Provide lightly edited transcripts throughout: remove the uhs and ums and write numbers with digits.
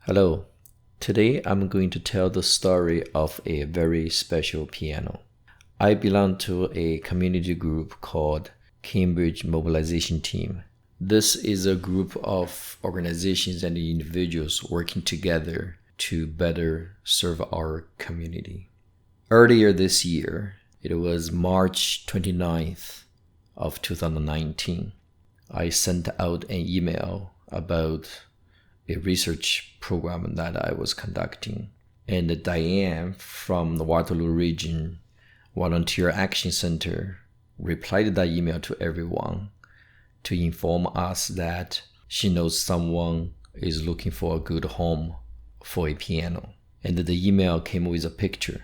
Hello. Today I'm going to tell the story of a very special piano. I belong to a community group called Cambridge Mobilization Team. This is a group of organizations and individuals working together to better serve our community. Earlier this year, it was March 29th of 2019, I sent out an email about a research program that I was conducting. And Diane from the Waterloo Region Volunteer Action Center replied to that email to everyone to inform us that she knows someone is looking for a good home for a piano. And the email came with a picture.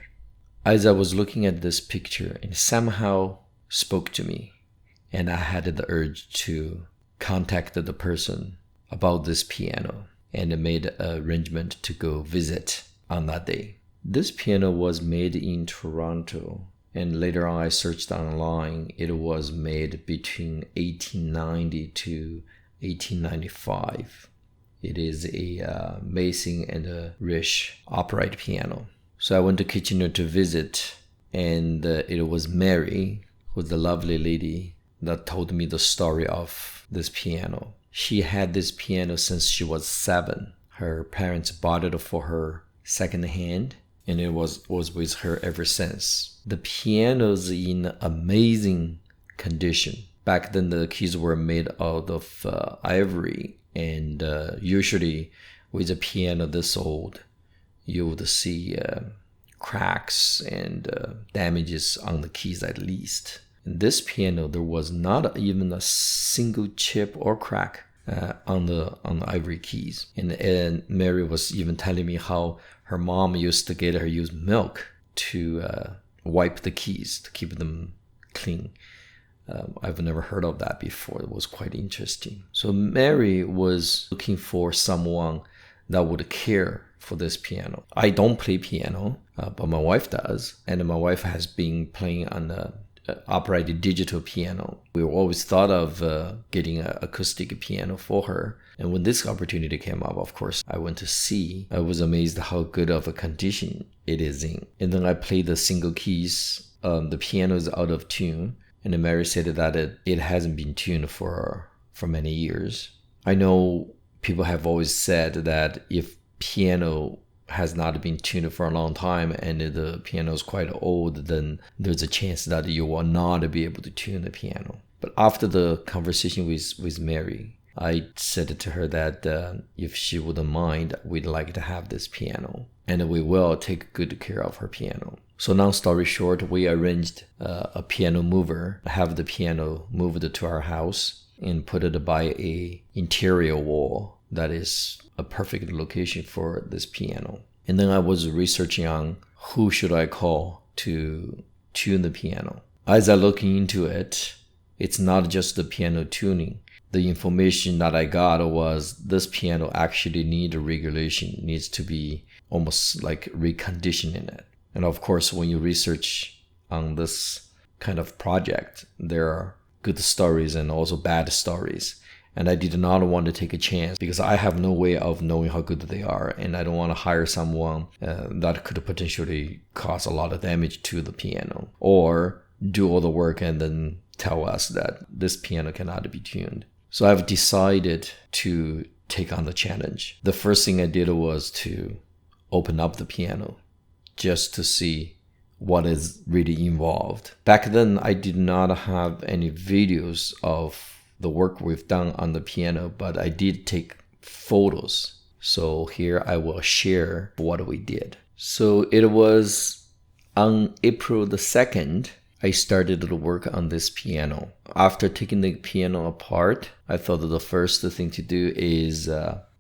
As I was looking at this picture, it somehow spoke to me, and I had the urge to contact the person about this piano and made an arrangement to go visit on that day. This piano was made in Toronto, and later on I searched online. It was made between 1890 to 1895. It is a Mason and a Risch upright piano. So I went to Kitchener to visit, and it was Mary, who was the lovely lady that told me the story of this piano. She had this piano since she was 7. Her parents bought it for her secondhand, and it was with her ever since. The piano's in amazing condition. Back then, the keys were made out of ivory, and usually with a piano this old, you would see cracks and damages on the keys at least. In this piano, there was not even a single chip or crack on the ivory keys. And Mary was even telling me how her mom used to get her use milk to wipe the keys to keep them clean. I've never heard of that before. It was quite interesting. So Mary was looking for someone that would care for this piano. I don't play piano, but my wife does. And my wife has been playing on the upright digital piano. We always thought of getting an acoustic piano for her. And when this opportunity came up, of course, I went to see. I was amazed how good of a condition it is in. And then I played the single keys. The piano is out of tune. And then Mary said that it hasn't been tuned for many years. I know people have always said that if piano has not been tuned for a long time and the piano is quite old, then there's a chance that you will not be able to tune the piano. But after the conversation with Mary, I said to her that if she wouldn't mind, we'd like to have this piano, and we will take good care of her piano. So long story short, we arranged a piano mover, have the piano moved to our house and put it by a interior wall that is a perfect location for this piano. And then I was researching on who should I call to tune the piano. As I look into it, it's not just the piano tuning. The information that I got was this piano actually needs regulation, needs to be almost like reconditioning it. And of course, when you research on this kind of project, there are good stories and also bad stories. And I did not want to take a chance because I have no way of knowing how good they are. And I don't want to hire someone that could potentially cause a lot of damage to the piano or do all the work and then tell us that this piano cannot be tuned. So I've decided to take on the challenge. The first thing I did was to open up the piano just to see what is really involved. Back then, I did not have any videos of the work we've done on the piano, but I did take photos. So here I will share what we did. So it was on April the 2nd, I started to work on this piano. After taking the piano apart, I thought that the first thing to do is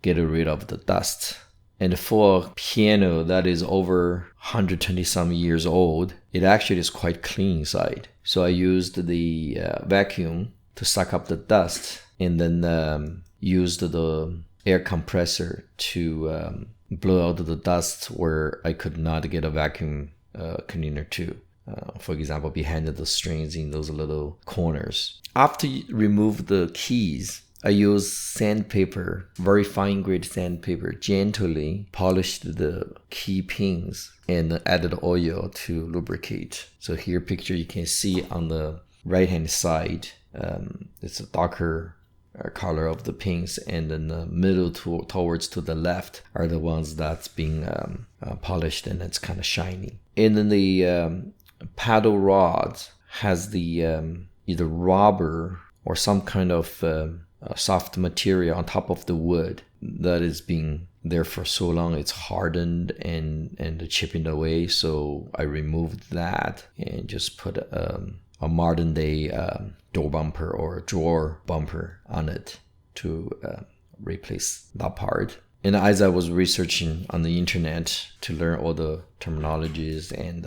get rid of the dust. And for a piano that is over 120 some years old, it actually is quite clean inside. So I used the vacuum to suck up the dust, and then used the air compressor to blow out the dust where I could not get a vacuum cleaner to. For example, behind the strings in those little corners. After you remove the keys, I used sandpaper, very fine grade sandpaper, gently polished the key pins and added oil to lubricate. So here picture you can see on the right hand side, it's a darker color of the pins, and then the middle towards to the left are the ones that's being polished and it's kind of shiny. And then the paddle rod has the either rubber or some kind of soft material on top of the wood that is being there for so long it's hardened and chipping away. So I removed that and just put a modern day door bumper or drawer bumper on it to replace that part. And as I was researching on the internet to learn all the terminologies and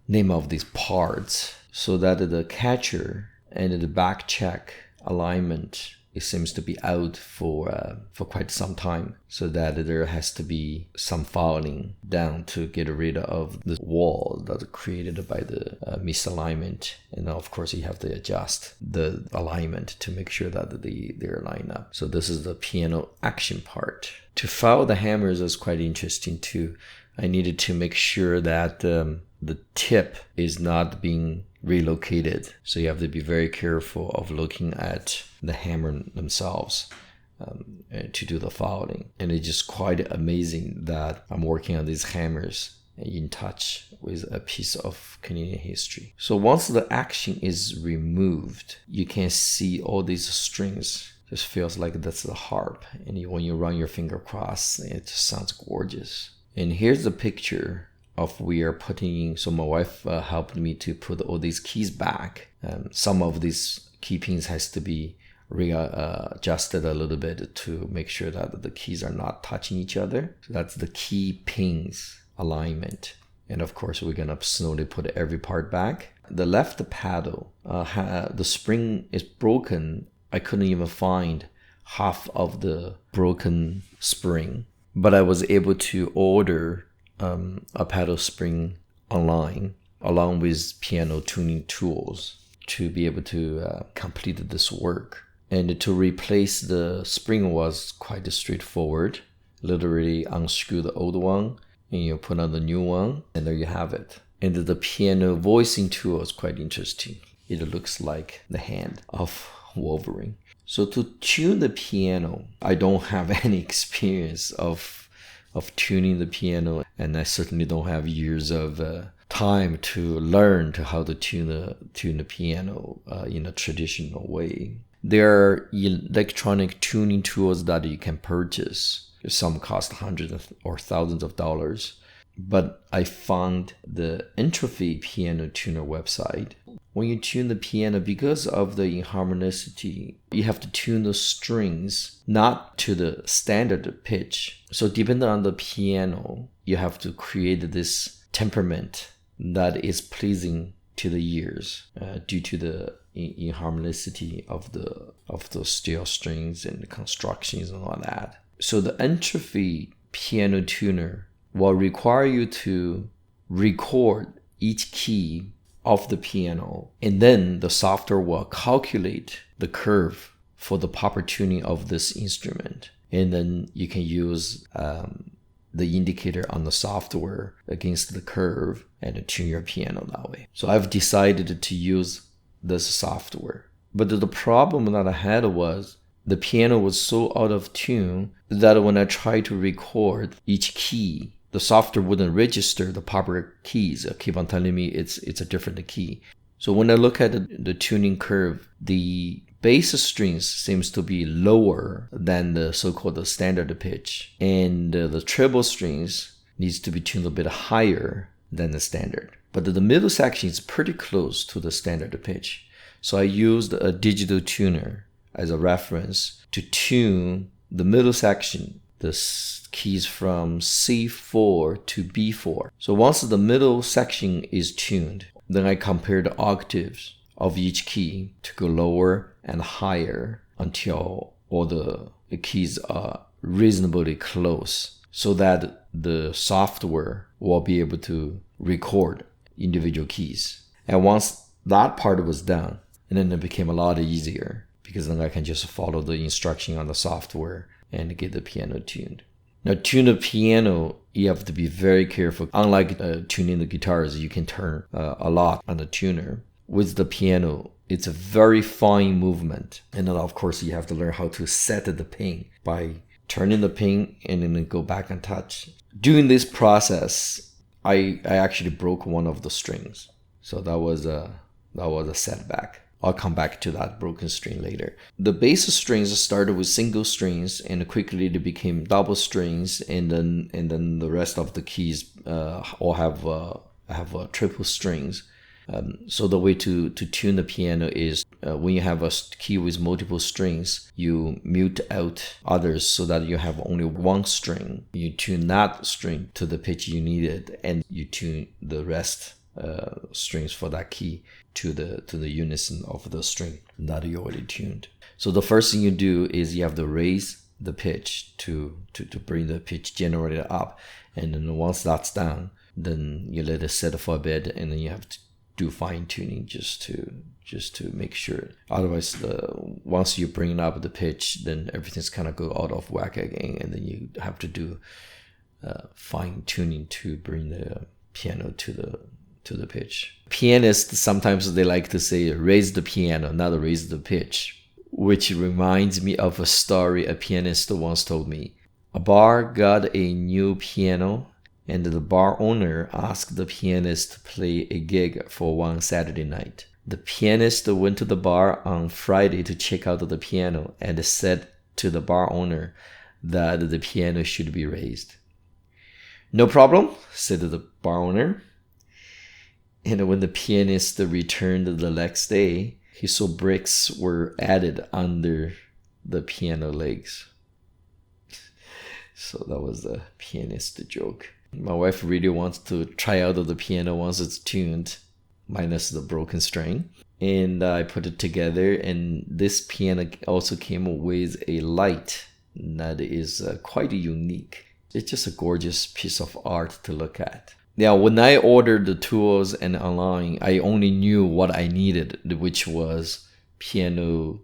name of these parts, so that the catcher and the back check alignment, it seems to be out for quite some time, so that there has to be some filing down to get rid of the wall that's created by the misalignment. And of course you have to adjust the alignment to make sure that they're lined up. So this is the piano action part. To file the hammers is quite interesting too. I needed to make sure that the tip is not being relocated. So you have to be very careful of looking at the hammer themselves to do the filing. And it's just quite amazing that I'm working on these hammers in touch with a piece of Canadian history. So once the action is removed, you can see all these strings. Just feels like that's the harp. And when you run your finger across, it just sounds gorgeous. And here's the picture of we are putting in. So my wife helped me to put all these keys back. Some of these key pins has to be readjusted a little bit to make sure that the keys are not touching each other. So that's the key pins alignment. And of course we're gonna slowly put every part back. The left paddle, the spring is broken. I couldn't even find half of the broken spring, but I was able to order a paddle spring online along with piano tuning tools to be able to complete this work. And to replace the spring was quite straightforward. Literally unscrew the old one and you put on the new one, and there you have it. And the piano voicing tool is quite interesting. It looks like the hand of Wolverine. So to tune the piano, I don't have any experience of tuning the piano, and I certainly don't have years of time to learn how to tune the piano in a traditional way. There are electronic tuning tools that you can purchase. Some cost hundreds or thousands of dollars. But I found the Entropy piano tuner website. When you tune the piano, because of the inharmonicity, you have to tune the strings not to the standard pitch. So depending on the piano, you have to create this temperament that is pleasing to the ears due to the inharmonicity of the steel strings and the constructions and all that. So the Entropy piano tuner will require you to record each key of the piano, and then the software will calculate the curve for the proper tuning of this instrument. And then you can use the indicator on the software against the curve and tune your piano that way. So I've decided to use this software. But the problem that I had was the piano was so out of tune that when I tried to record each key, the software wouldn't register the proper keys. It keep on telling me it's a different key. So when I look at the tuning curve, the bass strings seems to be lower than the so-called standard pitch, and the treble strings needs to be tuned a bit higher than the standard. But the middle section is pretty close to the standard pitch. So I used a digital tuner as a reference to tune the middle section, the keys from C4 to B4. So once the middle section is tuned, then I compare the octaves of each key to go lower and higher until all the keys are reasonably close, so that the software will be able to record individual keys. And once that part was done, and then it became a lot easier because then I can just follow the instruction on the software and get the piano tuned. Now, tune the piano, you have to be very careful. Unlike tuning the guitars, you can turn a lot on the tuner. With the piano, it's a very fine movement. And then, of course, you have to learn how to set the pin by turning the pin and then go back and touch. During this process, I actually broke one of the strings. So that was a setback. I'll come back to that broken string later. The bass strings started with single strings and quickly they became double strings, and then the rest of the keys all have triple strings. So the way to tune the piano is when you have a key with multiple strings, you mute out others so that you have only one string. You tune that string to the pitch you needed, and you tune the rest strings for that key to the unison of the string that you already tuned. So the first thing you do is you have to raise the pitch to bring the pitch generator up, and then once that's done, then you let it set for a bit, and then you have to do fine tuning just to make sure. Otherwise, once you bring up the pitch, then everything's kind of go out of whack again, and then you have to do fine tuning to bring the piano to the pitch. Pianists, sometimes they like to say raise the piano, not raise the pitch, which reminds me of a story a pianist once told me. A bar got a new piano, and the bar owner asked the pianist to play a gig for one Saturday night. The pianist went to the bar on Friday to check out the piano and said to the bar owner that the piano should be raised. "No problem," said the bar owner. And when the pianist returned the next day, he saw bricks were added under the piano legs. So that was the pianist joke. My wife really wants to try out the piano once it's tuned, minus the broken string. And I put it together, and this piano also came with a light that is quite unique. It's just a gorgeous piece of art to look at. Now, when I ordered the tools and online, I only knew what I needed, which was piano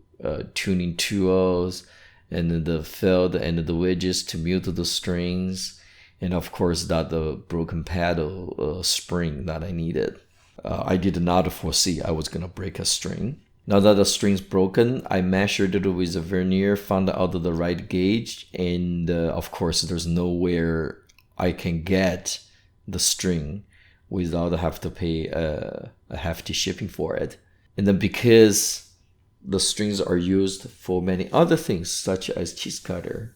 tuning tools, and the felt and the wedges to mute the strings, and of course that the broken paddle spring that I needed. I did not foresee I was gonna break a string. Now that the string's broken, I measured it with a vernier, found out the right gauge, and of course there's nowhere I can get the string without have to pay a hefty shipping for it. And then because the strings are used for many other things such as cheese cutter,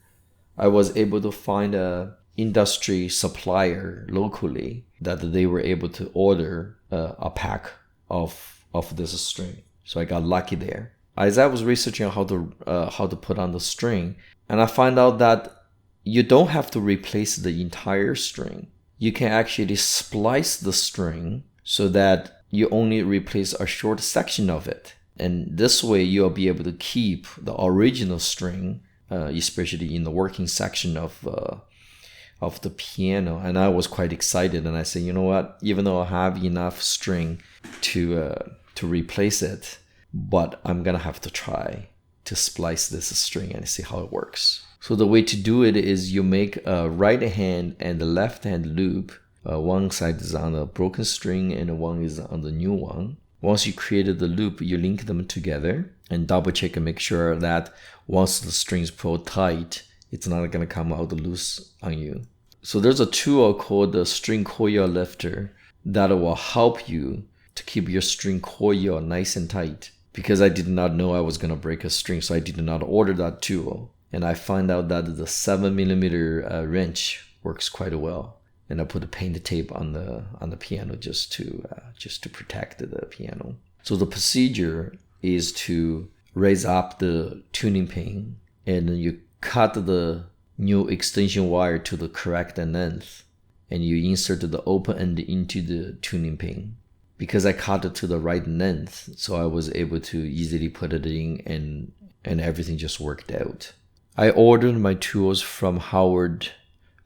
I was able to find a industry supplier locally that they were able to order a pack of this string. So I got lucky there. As I was researching how to put on the string, and I found out that you don't have to replace the entire string. You can actually splice the string so that you only replace a short section of it. And this way you'll be able to keep the original string, especially in the working section of the piano. And I was quite excited, and I said, you know what, even though I have enough string to replace it, but I'm gonna have to try to splice this string and see how it works. So the way to do it is you make a right hand and a left hand loop. One side is on a broken string and one is on the new one. Once you created the loop, you link them together and double check and make sure that once the string is pulled tight, it's not going to come out loose on you. So there's a tool called the string coil lifter that will help you to keep your string coil nice and tight. Because I did not know I was going to break a string, so I did not order that tool. And I found out that the 7mm wrench works quite well. And I put a paint tape on the piano just to protect the piano. So the procedure is to raise up the tuning pin, and then you cut the new extension wire to the correct length, and you insert the open end into the tuning pin. Because I cut it to the right length, so I was able to easily put it in, and everything just worked out. I ordered my tools from Howard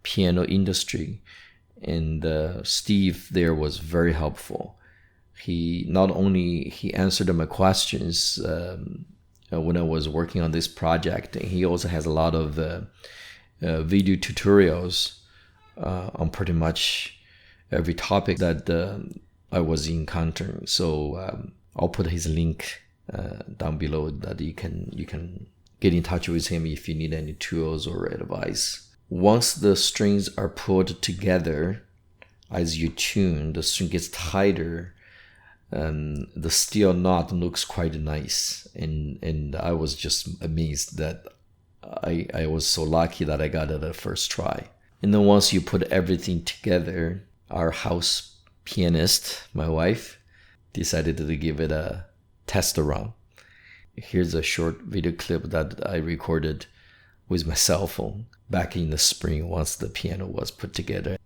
Piano Industry, and Steve there was very helpful. He not only answered my questions when I was working on this project. He also has a lot of video tutorials on pretty much every topic that I was encountering. So I'll put his link down below that you can get in touch with him if you need any tools or advice. Once the strings are pulled together, as you tune, the string gets tighter, and the steel knot looks quite nice. And I was just amazed that I was so lucky that I got it at first try. And then once you put everything together, our house pianist, my wife, decided to give it a test run. Here's a short video clip that I recorded with my cell phone back in the spring once the piano was put together.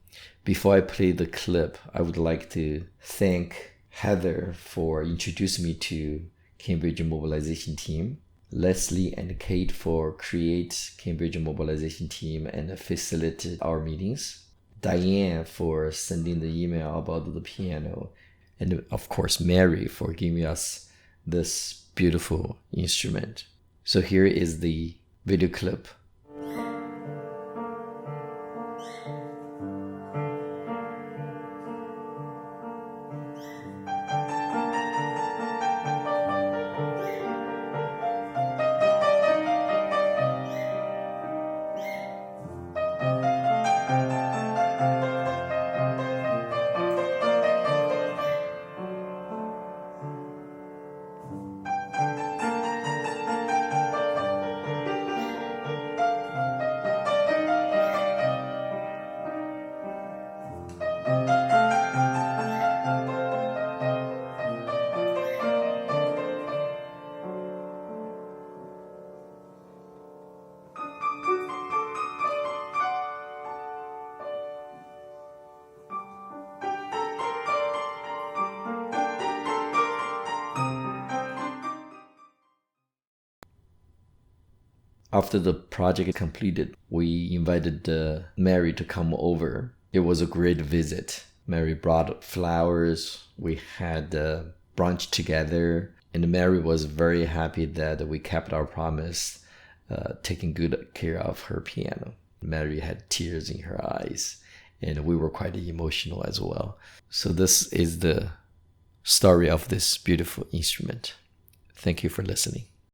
Before I play the clip, I would like to thank Heather for introducing me to Cambridge Mobilization Team, Leslie and Kate for create Cambridge Mobilization Team and facilitate our meetings, Diane for sending the email about the piano, and of course Mary for giving us this beautiful instrument. So here is the video clip. After the project completed, we invited Mary to come over. It was a great visit. Mary brought flowers. We had brunch together. And Mary was very happy that we kept our promise, taking good care of her piano. Mary had tears in her eyes, and we were quite emotional as well. So this is the story of this beautiful instrument. Thank you for listening.